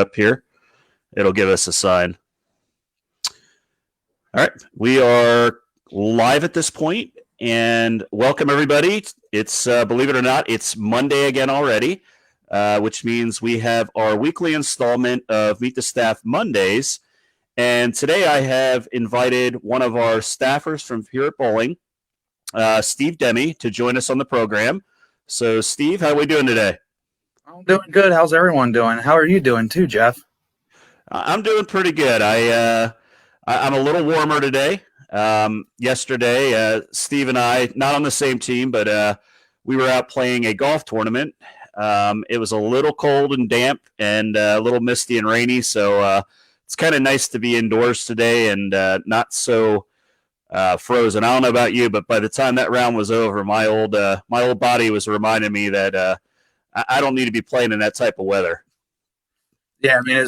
up here. It'll give us a sign. All right, we are live at this point, and welcome everybody. It's believe it or not, it's Monday again already, which means we have our weekly installment of Meet the Staff Mondays. And today I have invited one of our staffers from here at Bowling, Steve Demmy, to join us on the program. So, Steve, how are we doing today? I'm doing good. How's everyone doing? How are you doing too, Jeff? I'm doing pretty good. I'm a little warmer today. Yesterday, Steve and I, not on the same team, but we were out playing a golf tournament. It was a little cold and damp and a little misty and rainy, so it's kind of nice to be indoors today and not so frozen. I don't know about you, but by the time that round was over, my old body was reminding me that I don't need to be playing in that type of weather. Yeah, I mean,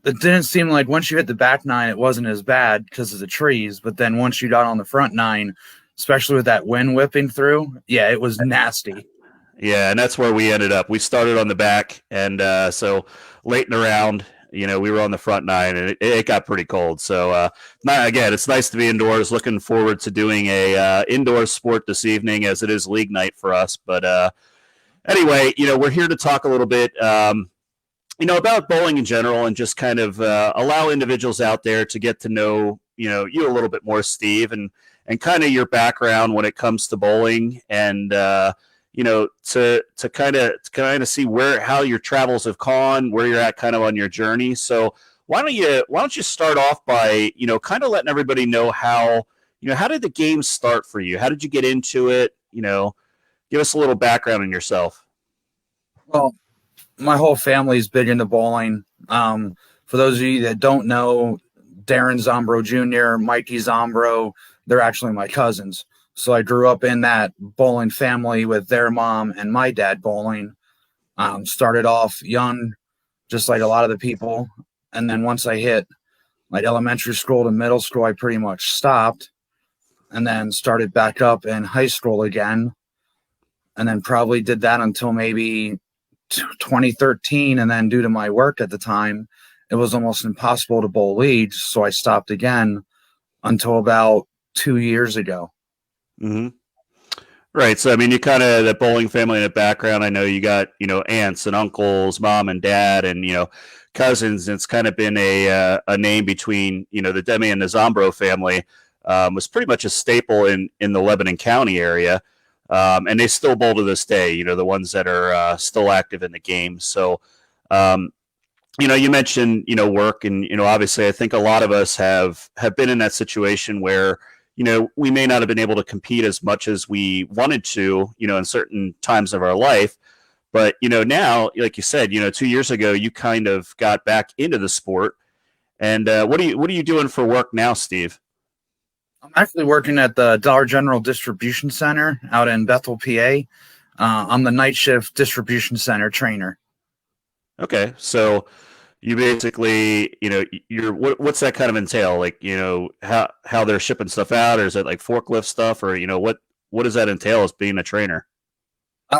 it didn't seem like once you hit the back nine, it wasn't as bad because of the trees. But then once you got on the front nine, especially with that wind whipping through, yeah, it was nasty. Yeah, and that's where we ended up. We started on the back, and so late in the round, we were on the front nine, and it got pretty cold. So, again, it's nice to be indoors. Looking forward to doing a indoor sport this evening, as it is league night for us. But anyway, we're here to talk a little bit, about bowling in general, and just kind of allow individuals out there to get to know, you a little bit more, Steve, and kind of your background when it comes to bowling, and to kind of see how your travels have gone, where you're at kind of on your journey. So why don't you start off by, kind of letting everybody know how did the game start for you? How did you get into it? Give us a little background on yourself. Well, my whole family's big into bowling. For those of you that don't know, Darren Zombro Jr., Mikey Zombro, they're actually my cousins. So I grew up in that bowling family with their mom and my dad bowling. Started off young, just like a lot of the people. And then once I hit like elementary school to middle school, I pretty much stopped and then started back up in high school again. And then probably did that until maybe 2013. And then due to my work at the time, it was almost impossible to bowl leagues. So I stopped again until about 2 years ago. Mm-hmm. Right. So, I mean, you kind of the bowling family in the background. I know you got, aunts and uncles, mom and dad, and, cousins. And it's kind of been a name between, the Demmy and the Zombro family was pretty much a staple in the Lebanon County area. And they still bowl to this day, the ones that are still active in the game. So, you mentioned, work, and, obviously I think a lot of us have been in that situation where, we may not have been able to compete as much as we wanted to, in certain times of our life. But, now, like you said, 2 years ago, you kind of got back into the sport. And what are you doing for work now, Steve? I'm actually working at the Dollar General Distribution Center out in Bethel, PA. I'm the night shift distribution center trainer. Okay. So you basically, what's that kind of entail? Like, how they're shipping stuff out, or is it like forklift stuff, or, what does that entail as being a trainer?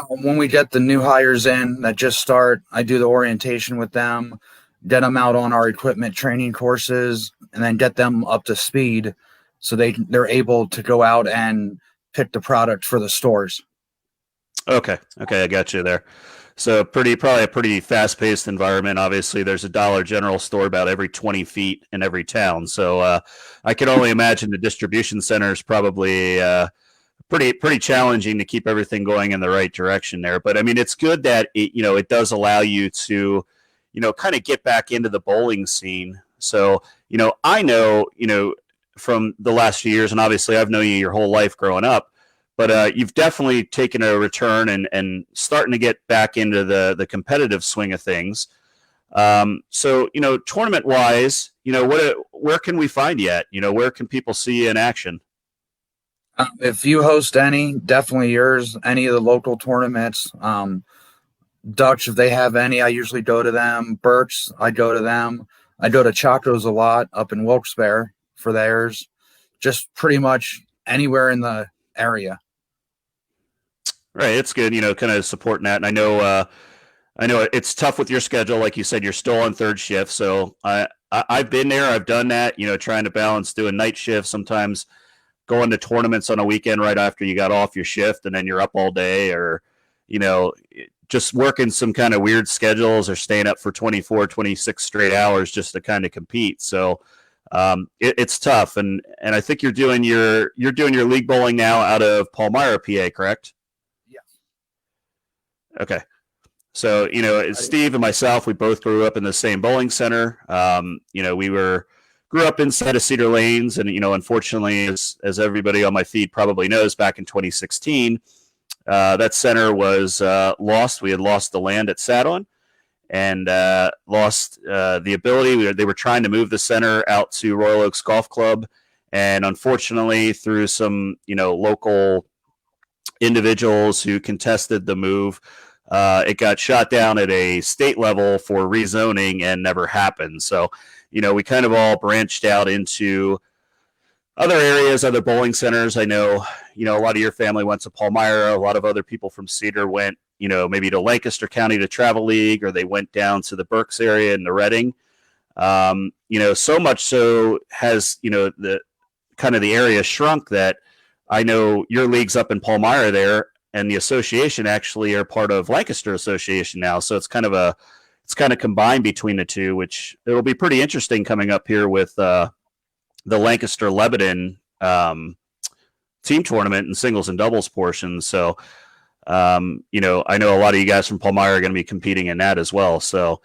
When we get the new hires in that just start, I do the orientation with them, get them out on our equipment training courses, and then get them up to speed so they're able to go out and pick the product for the stores. Okay, I got you there. So probably a pretty fast-paced environment. Obviously, there's a Dollar General store about every 20 feet in every town. So I can only imagine the distribution center is probably pretty challenging to keep everything going in the right direction there. But I mean, it's good that it does allow you to kind of get back into the bowling scene. So I know from the last few years, and obviously I've known you your whole life growing up. But you've definitely taken a return and starting to get back into the competitive swing of things. So, tournament-wise, where can we find you at? Where can people see you in action? If you host any, definitely yours, any of the local tournaments. Dutch, if they have any, I usually go to them. Burke's, I go to them. I go to Chaco's a lot up in Wilkes-Barre for theirs. Just pretty much anywhere in the area. Right, it's good, kind of supporting that. And I know I know it's tough with your schedule. Like you said, you're still on third shift. So I've been there. I've done that, trying to balance doing night shifts, sometimes going to tournaments on a weekend right after you got off your shift and then you're up all day, or, you know, just working some kind of weird schedules or staying up for 24, 26 straight hours just to kind of compete. So it's tough. And I think you're doing your league bowling now out of Palmyra, PA, correct? Yeah. Okay. So, Steve and myself, we both grew up in the same bowling center. We grew up inside of Cedar Lanes. And, unfortunately, as everybody on my feed probably knows, back in 2016, that center was lost. We had lost the land at Saddon and lost the ability. They were trying to move the center out to Royal Oaks Golf Club. And unfortunately, through some, local individuals who contested the move, it got shot down at a state level for rezoning and never happened. So, we kind of all branched out into other areas, other bowling centers. I know, a lot of your family went to Palmyra. A lot of other people from Cedar went, maybe to Lancaster County to Travel League, or they went down to the Berks area and the Reading. So much so has, the kind of the area shrunk that I know your league's up in Palmyra there, and the association actually are part of Lancaster Association now. So it's kind of combined between the two, which it'll be pretty interesting coming up here with the Lancaster Lebanon team tournament and singles and doubles portions. So, I know a lot of you guys from Palmyra are going to be competing in that as well. So,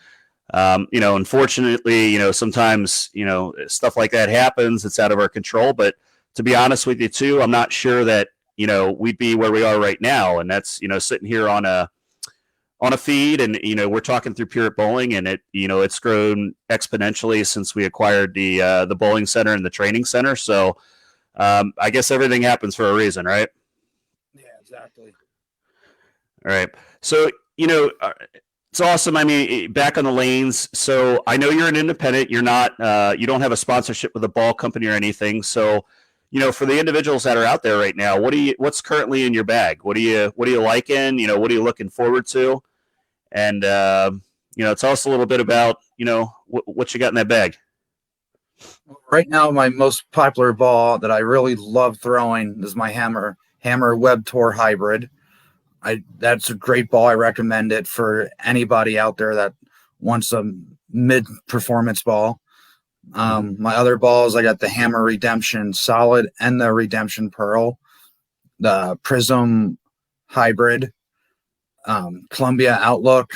unfortunately, sometimes, stuff like that happens. It's out of our control. But to be honest with you too, I'm not sure that, we'd be where we are right now. And that's, sitting here on a feed, and, we're talking through Pure Bowling, and it's grown exponentially since we acquired the bowling center and the training center. So I guess everything happens for a reason, right? Yeah, exactly. All right. So, it's awesome. I mean, back on the lanes. So I know you're an independent. You're not, you don't have a sponsorship with a ball company or anything. So, for the individuals that are out there right now, what's currently in your bag? What do you liking? What are you looking forward to? And, tell us a little bit about, what you got in that bag. Right now, my most popular ball that I really love throwing is my Hammer Web Tour Hybrid. That's a great ball. I recommend it for anybody out there that wants a mid-performance ball. My other balls, I got the Hammer Redemption Solid and the Redemption Pearl, the Prism Hybrid, Columbia Outlook,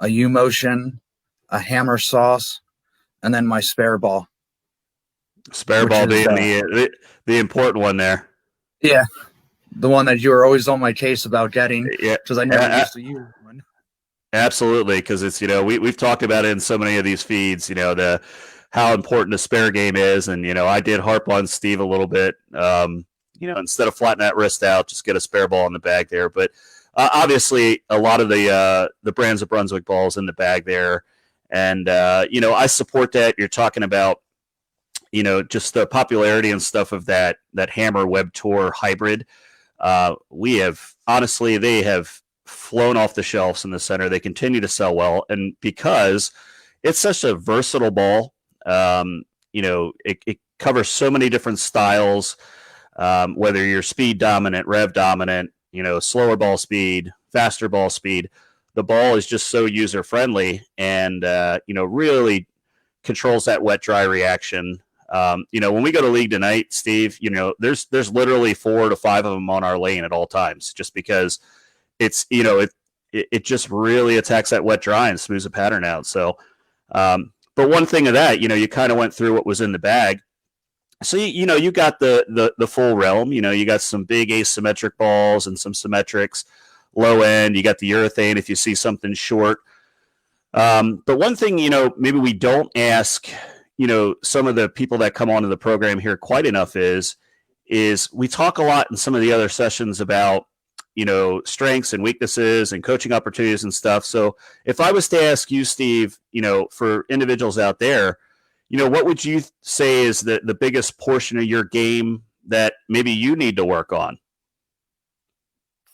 a U-Motion, a Hammer Sauce, and then my spare ball. Spare ball being the important one there. Yeah, the one that you were always on my case about getting, because I never used to use one. Absolutely, because it's we've talked about it in so many of these feeds. How important a spare game is, and I did harp on Steve a little bit. Instead of flattening that wrist out, just get a spare ball in the bag there. But obviously, a lot of the brands of Brunswick balls in the bag there, and I support that. You're talking about just the popularity and stuff of that Hammer Web Tour Hybrid. They have flown off the shelves in the center. They continue to sell well, and because it's such a versatile ball, it covers so many different styles, whether you're speed dominant, rev dominant, slower ball speed, faster ball speed. The ball is just so user friendly, and really controls that wet dry reaction. When we go to league tonight, Steve, there's literally 4 to 5 of them on our lane at all times, just because it's it just really attacks that wet dry and smooths the pattern out. So, but one thing of that, you kind of went through what was in the bag. So you got the full realm. You got some big asymmetric balls and some symmetrics, low end. You got the urethane if you see something short. But one thing maybe we don't ask some of the people that come onto the program here quite enough is we talk a lot in some of the other sessions about strengths and weaknesses and coaching opportunities and stuff. So if I was to ask you, Steve, for individuals out there, what would you say is the biggest portion of your game that maybe you need to work on?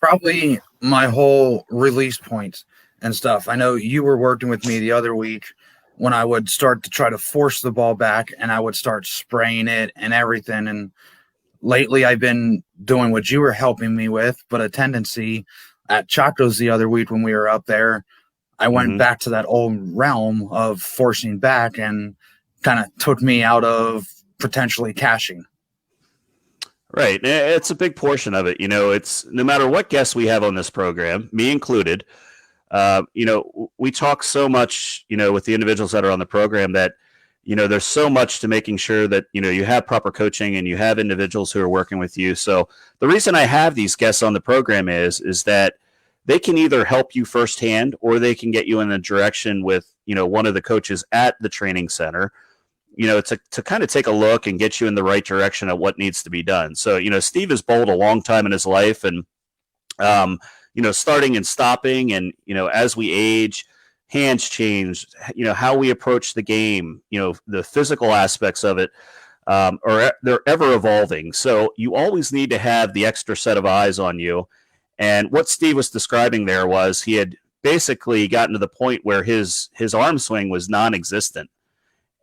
Probably my whole release points. and stuff. I know you were working with me the other week when I would start to try to force the ball back and I would start spraying it and everything. And lately I've been doing what you were helping me with, but a tendency at Chaco's the other week when we were up there, I went Mm-hmm. back to that old realm of forcing back and kind of took me out of potentially cashing. Right. It's a big portion of it. It's no matter what guests we have on this program, me included, we talk so much, with the individuals that are on the program that, there's so much to making sure that, you have proper coaching and you have individuals who are working with you. So the reason I have these guests on the program is that they can either help you firsthand or they can get you in a direction with, one of the coaches at the training center, to kind of take a look and get you in the right direction of what needs to be done. So, Steve has bowled a long time in his life and, starting and stopping and, as we age, hands change, how we approach the game, the physical aspects of it, or they're ever evolving. So you always need to have the extra set of eyes on you. And what Steve was describing there was he had basically gotten to the point where his arm swing was non-existent.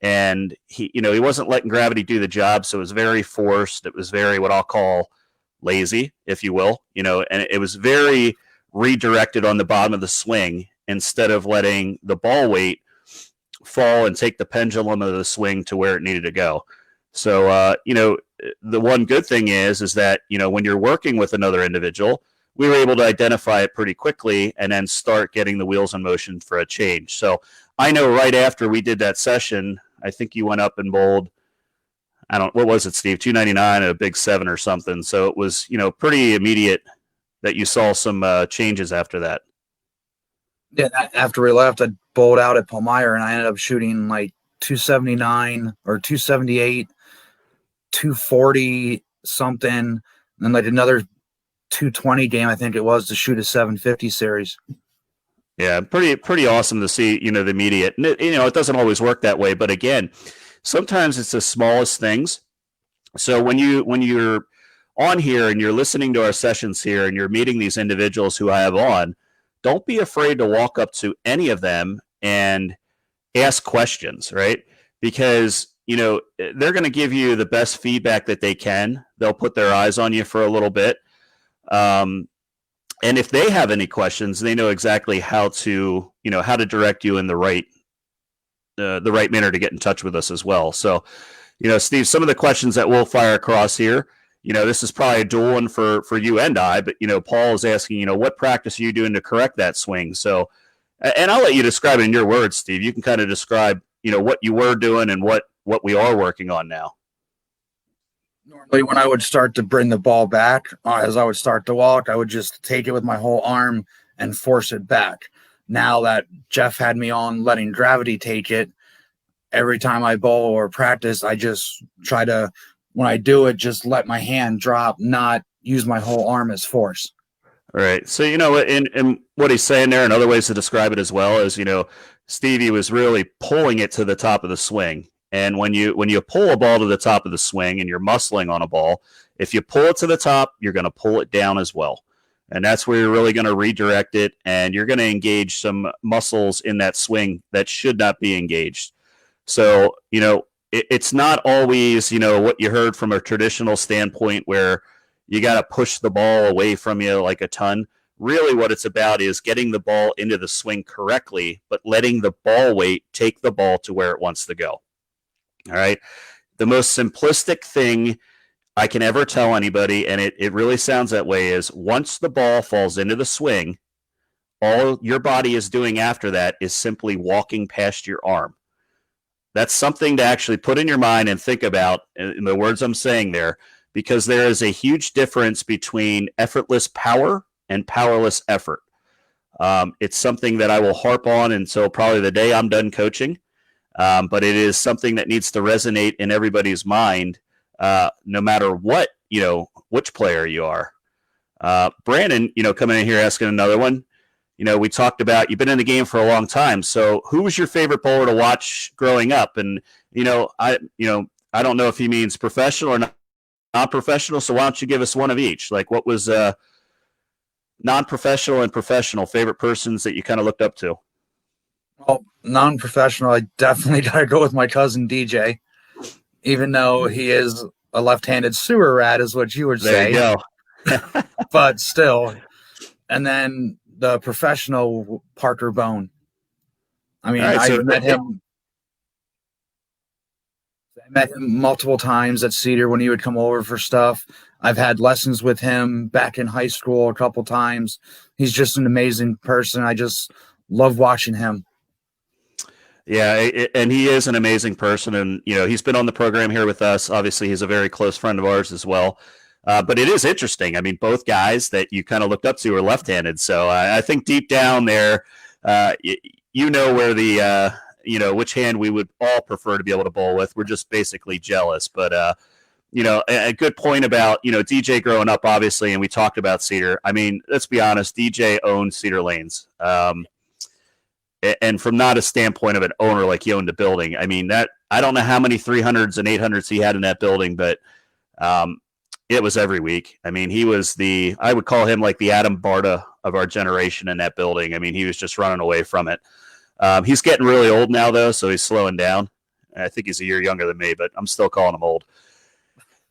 And he wasn't letting gravity do the job. So it was very forced. It was very, what I'll call lazy, if you will, and it was very redirected on the bottom of the swing instead of letting the ball weight fall and take the pendulum of the swing to where it needed to go. So, the one good thing is that, when you're working with another individual, we were able to identify it pretty quickly and then start getting the wheels in motion for a change. So I know right after we did that session, I think you went up and bowled, what was it, Steve? 299 at a big 7 or something. So it was, pretty immediate that you saw some changes after that. Yeah, after we left, I bowled out at Palmyra and I ended up shooting like 279 or 278, 240 something, and then like another 220 game, I think it was, to shoot a 750 series. Yeah, pretty awesome to see, the immediate. And it doesn't always work that way, but again, sometimes it's the smallest things. So when you're on here and you're listening to our sessions here and you're meeting these individuals who I have on, don't be afraid to walk up to any of them and ask questions, right? Because, they're going to give you the best feedback that they can. They'll put their eyes on you for a little bit. And if they have any questions, they know exactly how to direct you in the right manner to get in touch with us as well. So, Steve, some of the questions that we'll fire across here, this is probably a dual one for you and I, but, Paul is asking, what practice are you doing to correct that swing? So, and I'll let you describe it in your words, Steve. You can kind of describe, what you were doing and what we are working on now. Normally, when I would start to bring the ball back, as I would start to walk, I would just take it with my whole arm and force it back. Now that Jeff had me on letting gravity take it, every time I bowl or practice, I just try to, when I do it, just let my hand drop, not use my whole arm as force. All right. So, in what he's saying there and other ways to describe it as well is, Stevie was really pulling it to the top of the swing. And when you pull a ball to the top of the swing and you're muscling on a ball, if you pull it to the top, you're going to pull it down as well. And that's where you're really going to redirect it. And you're going to engage some muscles in that swing that should not be engaged. So, it's not always, what you heard from a traditional standpoint where you got to push the ball away from you like a ton. Really what it's about is getting the ball into the swing correctly, but letting the ball weight take the ball to where it wants to go. All right. The most simplistic thing I can ever tell anybody, and it really sounds that way, is once the ball falls into the swing, all your body is doing after that is simply walking past your arm. That's something to actually put in your mind and think about in the words I'm saying there, because there is a huge difference between effortless power and powerless effort. It's something that I will harp on until probably the day I'm done coaching. But it is something that needs to resonate in everybody's mind, no matter what, which player you are. Brandon, coming in here asking another one. We talked about you've been in the game for a long time. So who was your favorite bowler to watch growing up? And, I don't know if he means professional or not professional. So why don't you give us one of each? Like what was Non-professional and professional favorite persons that you kind of looked up to. Well, non-professional, I definitely got to go with my cousin DJ, even though he is a left-handed sewer rat, is what you would There you say. go. But still. And then the professional Parker Bone. I All mean, right, so I met him multiple times at Cedar when he would come over for stuff. I've had lessons with him back in high school a couple times. He's just an amazing person. I just love watching him. yeah, and he is an amazing person, and he's been on the program here with us. Obviously, he's a very close friend of ours as well. But it is interesting. I mean, both guys that you kind of looked up to are left-handed, so I think deep down there, where the which hand we would all prefer to be able to bowl with. We're just basically jealous, but a good point about DJ growing up, obviously, and we talked about Cedar. I mean, let's be honest, DJ owned Cedar Lanes. And from not a standpoint of an owner like he owned the building, I mean that I don't know how many 300s and 800s he had in that building, but it was every week. I mean, he was I would call him like the Adam Barta of our generation in that building. I mean, he was just running away from it. He's getting really old now, though, so he's slowing down. I think he's a year younger than me, but I'm still calling him old.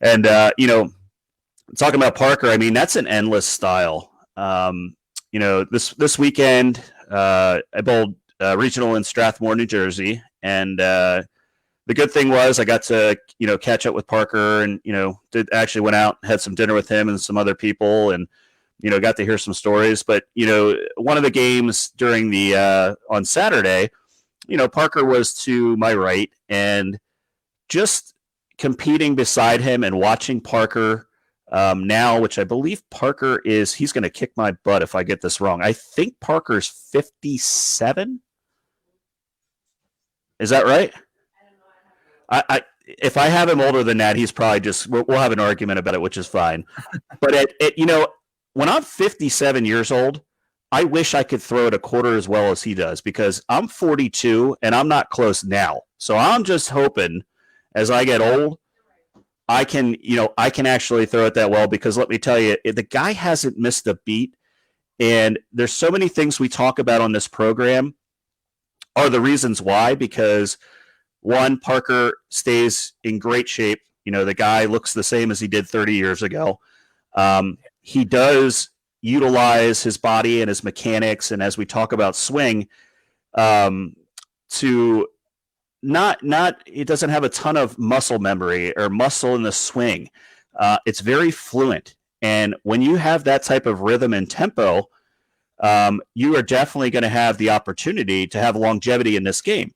And talking about Parker, I mean, that's an endless style. This weekend, I bowled regional in Strathmore, New Jersey, and the good thing was I got to catch up with Parker, and actually went out, had some dinner with him and some other people, and got to hear some stories. But one of the games during the on Saturday, Parker was to my right, and just competing beside him and watching Parker now, which I believe Parker he's going to kick my butt if I get this wrong. I think Parker's 57. Is that right? I if I have him older than that, he's probably just we'll have an argument about it, which is fine. But when I'm 57 years old, I wish I could throw it a quarter as well as he does, because I'm 42 and I'm not close now. So I'm just hoping as I get old, I can actually throw it that well, because let me tell you, the guy hasn't missed a beat. And there's so many things we talk about on this program are the reasons why, because one, Parker stays in great shape. The guy looks the same as he did 30 years ago. He does utilize his body and his mechanics, and as we talk about swing, to not it doesn't have a ton of muscle memory or muscle in the swing. It's very fluent, and when you have that type of rhythm and tempo, you are definitely going to have the opportunity to have longevity in this game.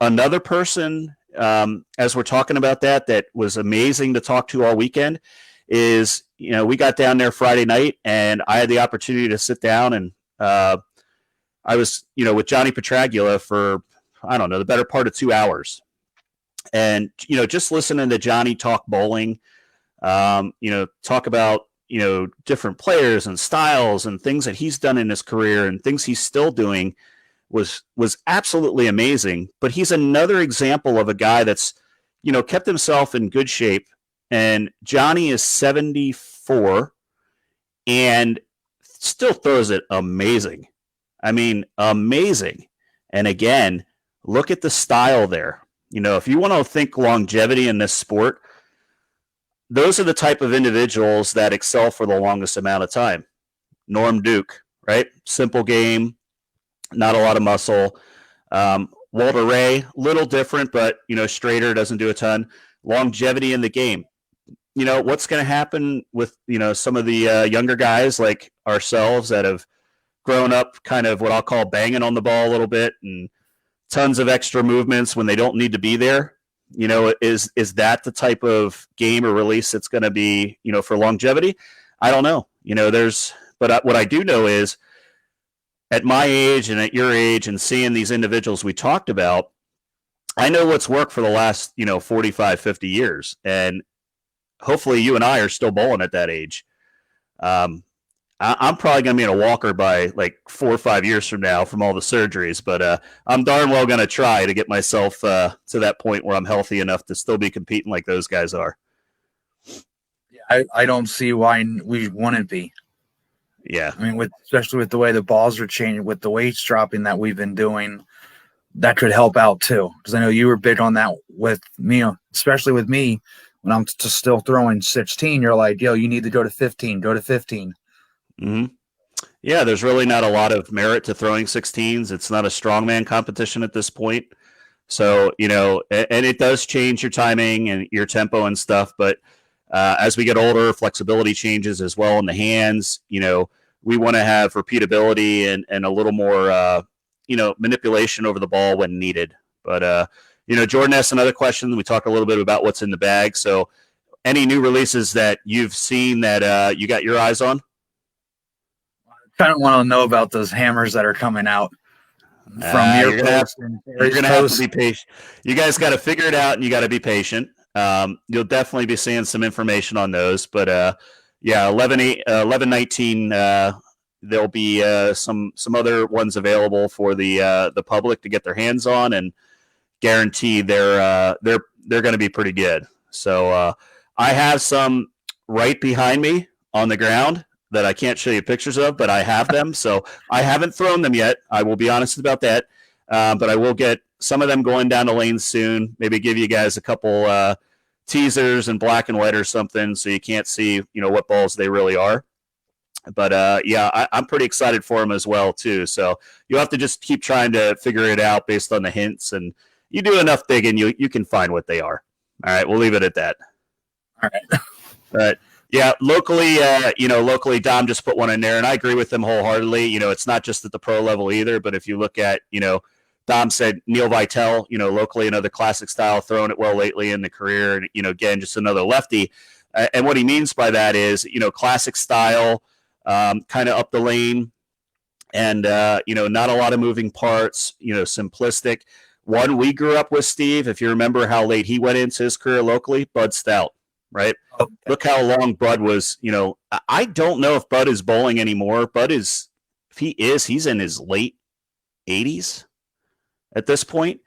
Another person, as we're talking about that was amazing to talk to all weekend is, we got down there Friday night, and I had the opportunity to sit down, and I was, with Johnny Petragula for, I don't know, the better part of 2 hours. And, just listening to Johnny talk bowling, talk about, different players and styles and things that he's done in his career and things he's still doing was absolutely amazing. But he's another example of a guy that's, kept himself in good shape. And Johnny is 74 and still throws it amazing. I mean, amazing. And again, look at the style there. If you want to think longevity in this sport, those are the type of individuals that excel for the longest amount of time. Norm Duke, right? Simple game, not a lot of muscle. Walter Ray, little different, but, straighter, doesn't do a ton. Longevity in the game. What's going to happen with, some of the younger guys like ourselves that have grown up kind of what I'll call banging on the ball a little bit and tons of extra movements when they don't need to be there. Is that the type of game or release that's going to be, for longevity? I don't know. But what I do know is at my age and at your age and seeing these individuals we talked about, I know what's worked for the last, 45, 50 years. And hopefully you and I are still bowling at that age. I'm probably going to be in a walker by like 4 or 5 years from now from all the surgeries, but I'm darn well going to try to get myself to that point where I'm healthy enough to still be competing like those guys are. I don't see why we wouldn't be. Yeah. I mean, especially with the way the balls are changing, with the weights dropping that we've been doing, that could help out too. Because I know you were big on that with me, especially with me when I'm just still throwing 16. You're like, yo, you need to go to 15. Go to 15. Hmm. Yeah, there's really not a lot of merit to throwing 16s. It's not a strongman competition at this point. So, and it does change your timing and your tempo and stuff. But as we get older, flexibility changes as well in the hands. We want to have repeatability and a little more, manipulation over the ball when needed. But, Jordan asked another question. We talked a little bit about what's in the bag. So, any new releases that you've seen that you got your eyes on? Kind of want to know about those hammers that are coming out from your post and you're gonna have to be patient. You guys got to figure it out, and you got to be patient. You'll definitely be seeing some information on those, but 11/19. There'll be some other ones available for the public to get their hands on, and guarantee they're going to be pretty good. So I have some right behind me on the ground that I can't show you pictures of, but I have them. So I haven't thrown them yet. I will be honest about that. But I will get some of them going down the lane soon. Maybe give you guys a couple teasers in black and white or something so you can't see, what balls they really are. But I'm pretty excited for them as well, too. So you'll have to just keep trying to figure it out based on the hints. And you do enough digging, you can find what they are. All right, we'll leave it at that. All right. All right. Yeah, locally, Dom just put one in there, and I agree with them wholeheartedly. It's not just at the pro level either, but if you look at, Dom said Neil Vitale, locally, another classic style, throwing it well lately in the career, and, again, just another lefty. And what he means by that is, classic style, kind of up the lane, and, not a lot of moving parts, simplistic. One we grew up with, Steve, if you remember how late he went into his career locally, Bud Stout. Right? Okay. Look how long Bud was, I don't know if Bud is bowling anymore. Bud is, if he is, he's in his late 80s at this point.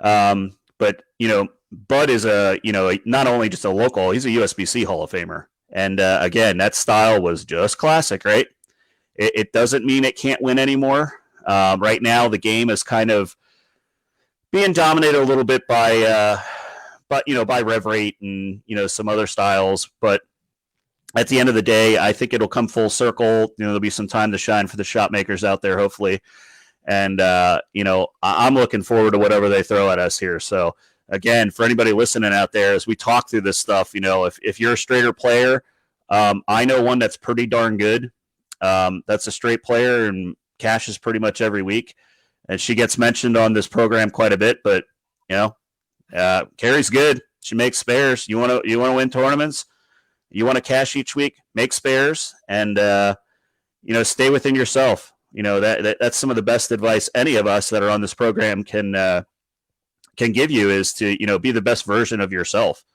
But, Bud is not only just a local, he's a USBC Hall of Famer. And again, that style was just classic, right? It doesn't mean it can't win anymore. Right now, the game is kind of being dominated a little bit by rev rate and, some other styles. But at the end of the day, I think it'll come full circle. There'll be some time to shine for the shot makers out there, hopefully. And, I'm looking forward to whatever they throw at us here. So, again, for anybody listening out there, as we talk through this stuff, if you're a straighter player, I know one that's pretty darn good. That's a straight player and cashes pretty much every week. And she gets mentioned on this program quite a bit, but, Carrie's good. She makes spares. You want to win tournaments. You want to cash each week. Make spares, and stay within yourself. That's some of the best advice any of us that are on this program can give you is to be the best version of yourself.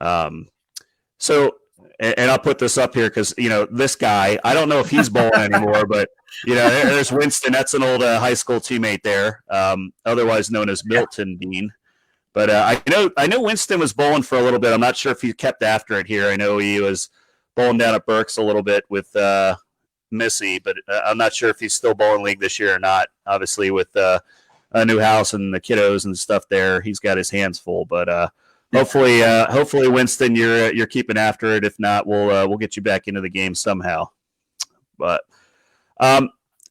So, and I'll put this up here because this guy, I don't know if he's bowling anymore, but there's Winston. That's an old high school teammate there, otherwise known as Milton Bean. But I know Winston was bowling for a little bit. I'm not sure if he kept after it here. I know he was bowling down at Berks a little bit with Missy, but I'm not sure if he's still bowling league this year or not. Obviously, with a new house and the kiddos and stuff there, he's got his hands full. But hopefully, Winston, you're keeping after it. If not, we'll get you back into the game somehow. But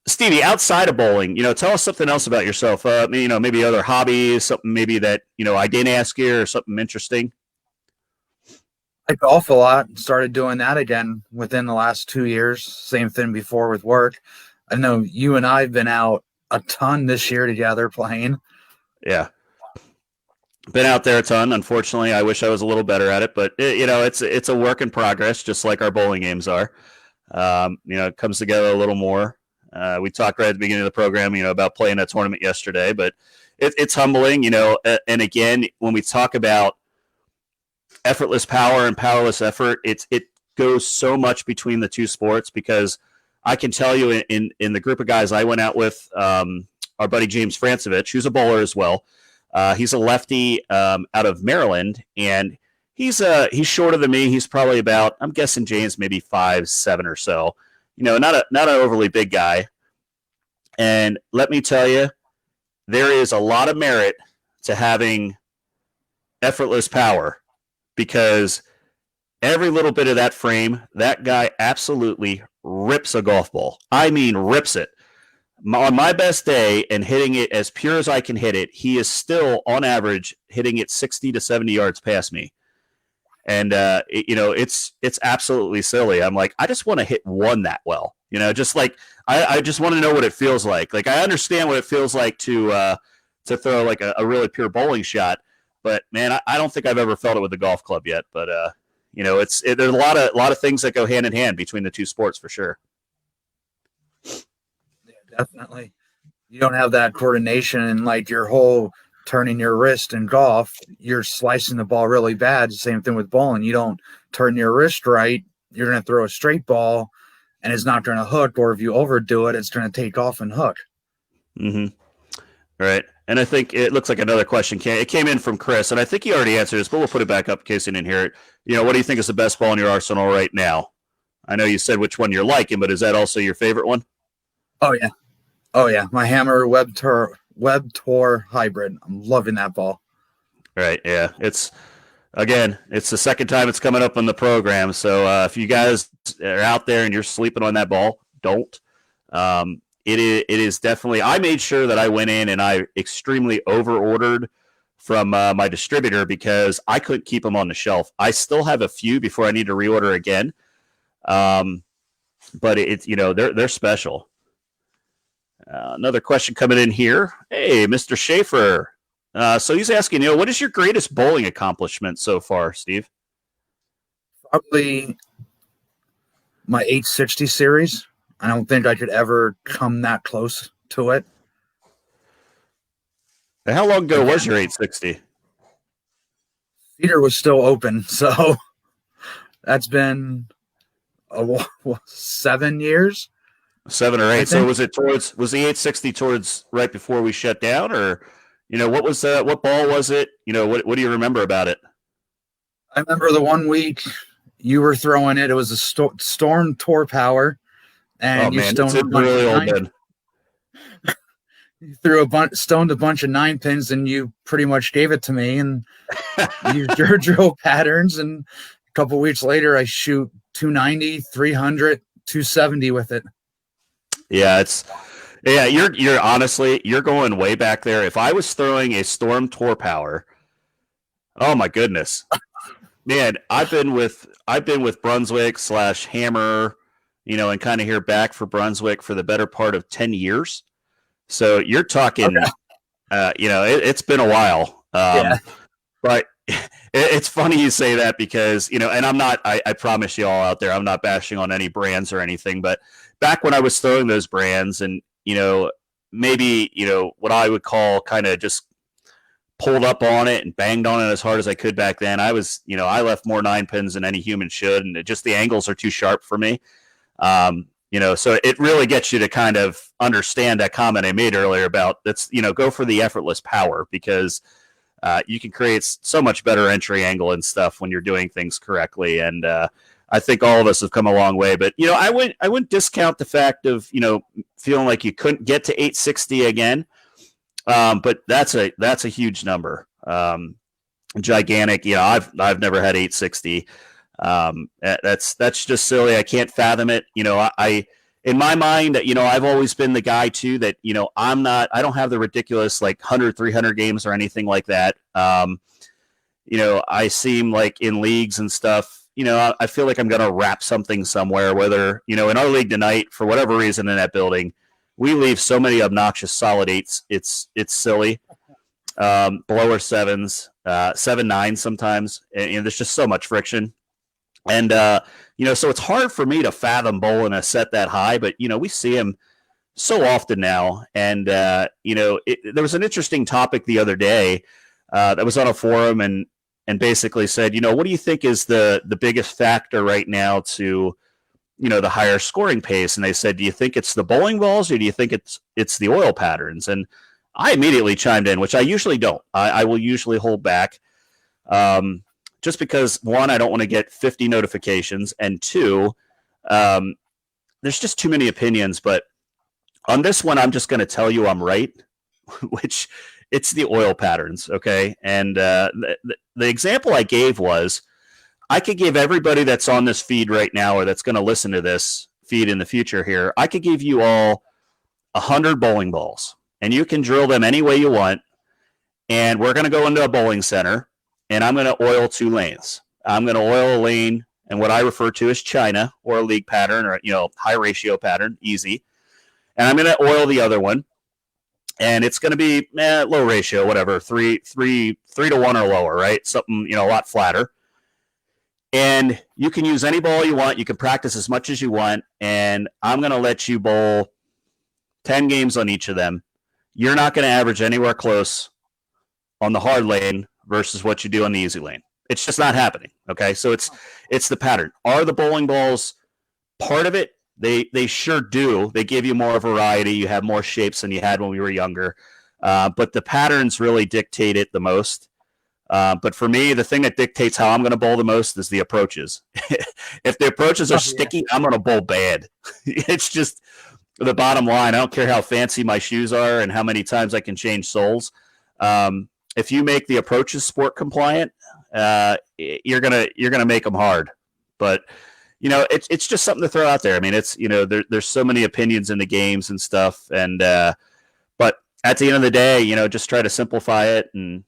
Stevie, outside of bowling, tell us something else about yourself. Maybe other hobbies, something maybe that, I didn't ask you or something interesting. I golf a lot. Started doing that again within the last 2 years. Same thing before with work. I know you and I have been out a ton this year together playing. Yeah. Been out there a ton. Unfortunately, I wish I was a little better at it, but it's a work in progress, just like our bowling games are. It comes together a little more. We talked right at the beginning of the program, about playing a tournament yesterday, but it's humbling, and again, when we talk about effortless power and powerless effort, it goes so much between the two sports, because I can tell you in the group of guys I went out with, our buddy James Francevich, who's a bowler as well. He's a lefty out of Maryland, and he's shorter than me. He's probably about, I'm guessing James maybe 5'7" or so. not an overly big guy. And let me tell you, there is a lot of merit to having effortless power, because every little bit of that frame, that guy absolutely rips a golf ball. I mean, rips it. On my best day and hitting it as pure as I can hit it, he is still on average hitting it 60 to 70 yards past me. And it's absolutely silly. I'm like, I just want to hit one that well, just like I just want to know what it feels like. Like, I understand what it feels like to throw like a really pure bowling shot, but man, I don't think I've ever felt it with a golf club yet. But there's a lot of things that go hand in hand between the two sports for sure. Yeah, definitely. You don't have that coordination and like your whole turning your wrist in golf, you're slicing the ball really bad. Same thing with bowling. You don't turn your wrist right, you're going to throw a straight ball and it's not going to hook, or if you overdo it, it's going to take off and hook. Mm-hmm. Right. And I think it looks like another question came in from Chris, and I think he already answered this, but we'll put it back up in case he didn't hear it. What do you think is the best ball in your arsenal right now? I know you said which one you're liking, but is that also your favorite one? Oh yeah. My Hammer Web Tour hybrid. I'm loving that ball. Right. Yeah. It's the second time it's coming up on the program. So if you guys are out there and you're sleeping on that ball, don't. It is definitely. I made sure that I went in and I extremely over ordered from my distributor because I couldn't keep them on the shelf. I still have a few before I need to reorder again. But it's they're special. Another question coming in here. Hey, Mr. Schaefer. So he's asking, what is your greatest bowling accomplishment so far, Steve? Probably my 860 series. I don't think I could ever come that close to it. And how long ago was your 860? Theater was still open, so that's been 7 years. 7 or 8. So was the 860 towards right before we shut down, or what was what ball was it? What do you remember about it? I remember the 1 week you were throwing it. It was a Storm Tour Power, and you stoned a bunch really old then. You stoned a bunch of 9 pins, and you pretty much gave it to me, and you drill patterns. And a couple weeks later, I shoot 290, 300, 270 with it. Yeah, you're honestly, you're going way back there. If I was throwing a Storm Tour Power, oh my goodness, man, I've been with Brunswick / Hammer, and kind of here back for Brunswick for the better part of 10 years. So you're talking, okay. It's been a while. Yeah. But it's funny you say that because, and I'm not, I promise you all out there, I'm not bashing on any brands or anything, but back when I was throwing those brands and, maybe, what I would call kind of just pulled up on it and banged on it as hard as I could back then, I was, I left more 9 pins than any human should. And the angles are too sharp for me. So it really gets you to kind of understand that comment I made earlier about that's, go for the effortless power because you can create so much better entry angle and stuff when you're doing things correctly. And I think all of us have come a long way. But, I wouldn't discount the fact of, feeling like you couldn't get to 860 again. But that's a huge number. Gigantic. I've never had 860. That's just silly. I can't fathom it. I in my mind, I've always been the guy too that, I don't have the ridiculous like 100, 300 games or anything like that. I seem like in leagues and stuff, I feel like I'm going to wrap something somewhere, whether, in our league tonight, for whatever reason in that building, we leave so many obnoxious solid 8s. It's silly. Blower 7s, 7-9 sometimes. And there's just so much friction. And, so it's hard for me to fathom bowling a set that high, but, we see him so often now. And, there was an interesting topic the other day that was on a forum and basically said, what do you think is the biggest factor right now to, the higher scoring pace? And they said, do you think it's the bowling balls or do you think it's the oil patterns? And I immediately chimed in, which I usually don't. I will usually hold back. Just because, one, I don't want to get 50 notifications, and two, there's just too many opinions. But on this one, I'm just going to tell you I'm right, which it's the oil patterns. Okay. And the example I gave was I could give everybody that's on this feed right now or that's going to listen to this feed in the future here, I could give you all 100 bowling balls and you can drill them any way you want. And we're going to go into a bowling center and I'm going to oil 2 lanes. I'm going to oil a lane and what I refer to as China or a league pattern or, high ratio pattern, easy. And I'm going to oil the other one. And it's going to be low ratio, whatever, 3 to 1 or lower, right? Something, a lot flatter. And you can use any ball you want. You can practice as much as you want. And I'm going to let you bowl 10 games on each of them. You're not going to average anywhere close on the hard lane versus what you do on the easy lane. It's just not happening. Okay. So it's the pattern. Are the bowling balls part of it? They sure do. They give you more variety. You have more shapes than you had when we were younger. But the patterns really dictate it the most. But for me, the thing that dictates how I'm going to bowl the most is the approaches. If the approaches are sticky, I'm going to bowl bad. It's just the bottom line. I don't care how fancy my shoes are and how many times I can change soles. If you make the approaches sport compliant, you're gonna make them hard. But it's just something to throw out there. I mean, it's there's so many opinions in the games and stuff, and but at the end of the day, just try to simplify it. And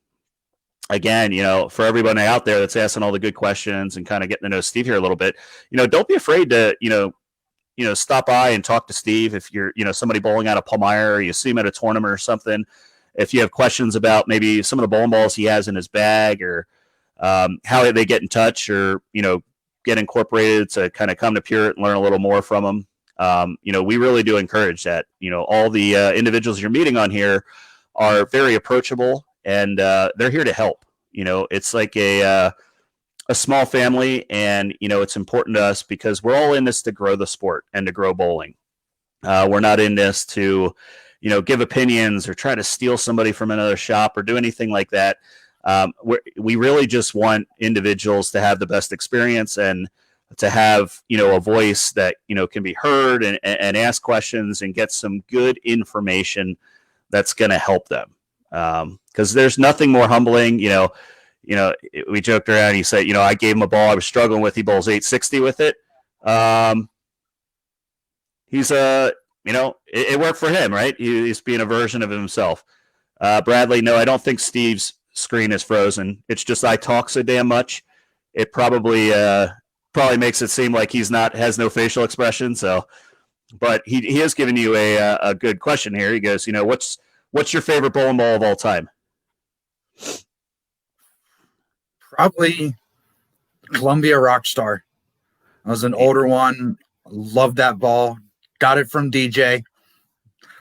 again, for everybody out there that's asking all the good questions and kind of getting to know Steve here a little bit, don't be afraid to stop by and talk to Steve if you're somebody bowling out of Palmyra or you see him at a tournament or something. If you have questions about maybe some of the bowling balls he has in his bag or how they get in touch or get incorporated to kind of come to Pureit and learn a little more from them. We really do encourage that. All the individuals you're meeting on here are very approachable and they're here to help. It's like a small family, and it's important to us because we're all in this to grow the sport and to grow bowling. We're not in this to give opinions or try to steal somebody from another shop or do anything like that. We really just want individuals to have the best experience and to have, a voice that, can be heard and ask questions and get some good information that's going to help them. Because there's nothing more humbling, we joked around. He said, I gave him a ball I was struggling with. He bowls 860 with it. He's it worked for him, right? He's being a version of himself. Bradley, no, I don't think Steve's screen is frozen. It's just I talk so damn much. It probably makes it seem like has no facial expression. So, but he has given you a good question here. He goes, what's your favorite bowling ball of all time? Probably Columbia Rockstar. I was an older one. Loved that ball. Got it from DJ.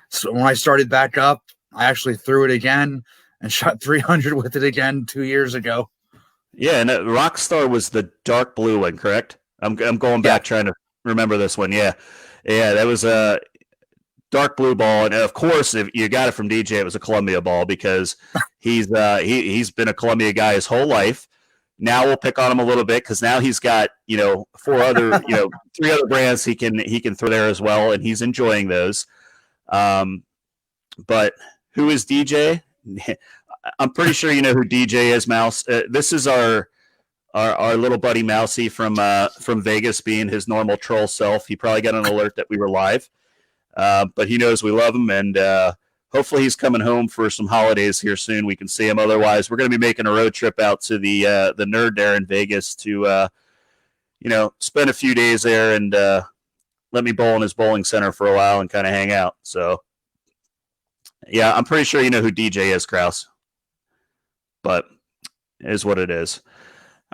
So when I started back up, I actually threw it again and shot 300 with it again 2 years ago. Yeah, and Rockstar was the dark blue one, correct? I'm going back trying to remember this one. Yeah, that was a dark blue ball, and of course, if you got it from DJ, it was a Columbia ball because he's been a Columbia guy his whole life. Now we'll pick on him a little bit because now he's got 3 other brands he can throw there as well, and he's enjoying those. But who is DJ? I'm pretty sure you know who DJ is, Mouse. This is our little buddy Mousy from Vegas, being his normal troll self. He probably got an alert that we were live, but he knows we love him, and hopefully he's coming home for some holidays here soon. We can see him. Otherwise, we're going to be making a road trip out to the Nerd there in Vegas to spend a few days there and let me bowl in his bowling center for a while and kind of hang out. So, yeah, I'm pretty sure you know who DJ is, Kraus. But it is what it is.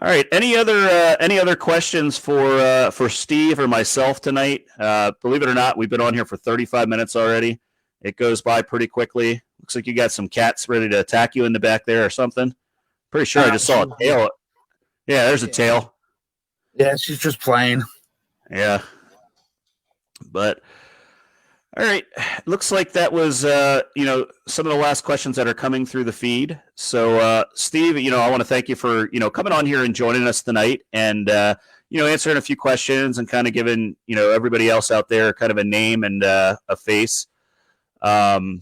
All right. Any other questions for Steve or myself tonight? Believe it or not, we've been on here for 35 minutes already. It goes by pretty quickly. Looks like you got some cats ready to attack you in the back there or something. Pretty sure I just saw a tail. Yeah, there's a tail. Yeah, she's just playing. Yeah. But all right. Looks like that was some of the last questions that are coming through the feed. So Steve, I want to thank you for coming on here and joining us tonight and answering a few questions and kind of giving, everybody else out there kind of a name and a face, to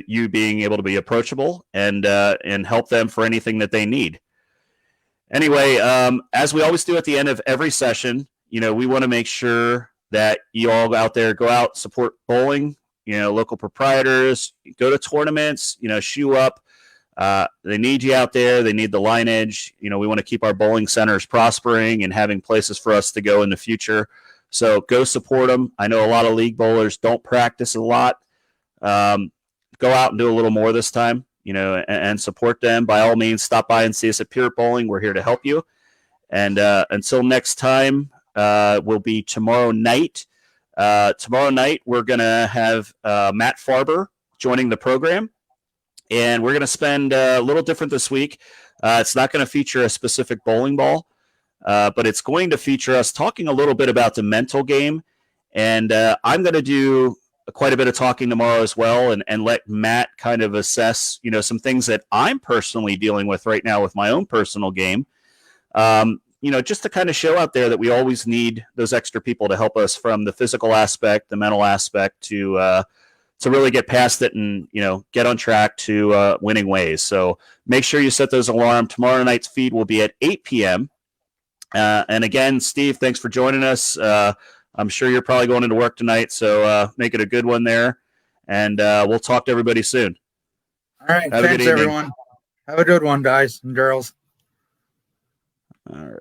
you being able to be approachable and help them for anything that they need. Anyway, as we always do at the end of every session, we want to make sure that you all out there go out, support bowling, local proprietors, go to tournaments, shoe up. They need you out there. They need the lineage. We want to keep our bowling centers prospering and having places for us to go in the future. So go support them. I know a lot of league bowlers don't practice a lot. Go out and do a little more this time, and support them. By all means, stop by and see us at Pure Bowling. We're here to help you. And until next time, will be tomorrow night. Tomorrow night, we're going to have Matt Farber joining the program. And we're going to spend a little different this week. It's not going to feature a specific bowling ball, but it's going to feature us talking a little bit about the mental game. And I'm going to do quite a bit of talking tomorrow as well, and let Matt kind of assess, some things that I'm personally dealing with right now with my own personal game. Just to kind of show out there that we always need those extra people to help us from the physical aspect, the mental aspect, to really get past it and, get on track to winning ways. So make sure you set those alarms. Tomorrow night's feed will be at 8 p.m. And again, Steve, thanks for joining us. I'm sure you're probably going into work tonight, so make it a good one there. And we'll talk to everybody soon. All right. Thanks, everyone. Have a good one, guys and girls. All right.